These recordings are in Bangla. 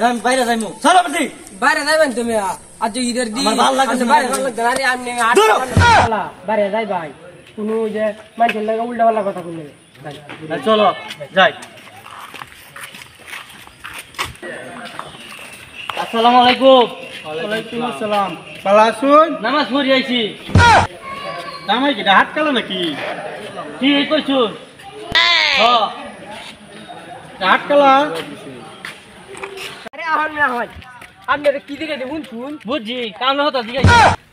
আমি বাইরে যাইমু চলো বেটি বাইরে যাবেন তুমি আজ ঈদের দিন আমার ভালো লাগছে বাইরে ভালো লাগছে আরে আমি বাইরে যাই ভাই কোন যে মানুষের লাগে উল্টা পাল্টা কথা বললে চলো যাই আসসালামু আলাইকুম ওয়ালাইকুম আসসালাম ভালো আছুন নামাজ পড়ি আইছি জামাই কি হাত কালো নাকি কি কইছো হ্যাঁ হাত কালা আরে আহন না হয় আপনি কি দিকে দেখুন শুন বুঝছি কামে হতো ঠিক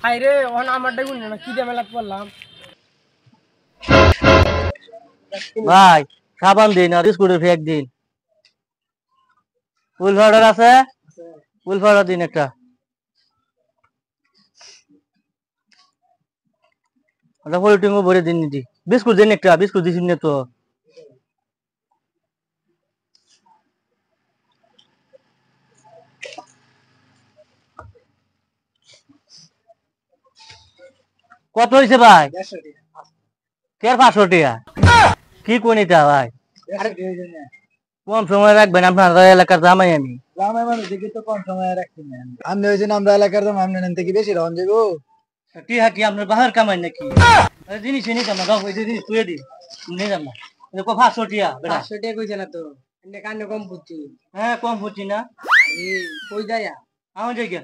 হাই রে ওহন আমার দেখুন না কি দিয়ে মেলা করলাম ভাই সাবান দিন আর বিস্কুটের ফেক দিন ফুল পাউডার আছে ফুল পাউডার দিন একটা ওটা পলিটিংও ভরে দিন নিদি বিস্কুট দিন একটা বিস্কুট দিছিস না তো কত হয়েছে ভাই কে 500 টাকা কি কোন এটা ভাই কম সময় রাখবেন আপনার এলাকার জামাই আমি গ্রামের মানুষ দেখি তো কম সময় রাখছি না আপনি ওই জন্য আমরা এলাকার দাম আপনি নেন থেকে বেশি রহন যাবো টিহা কি আপনার বাহার কামাই নাকি জিনিস নিতাম না ওই জিনিস তুই দি নিয়ে যাম না 500 টাকা বেটা 500 টাকা কইছে না তো এনে কানে কম বুঝছি হ্যাঁ কম হচ্ছি না কই যায় আমার জায়গা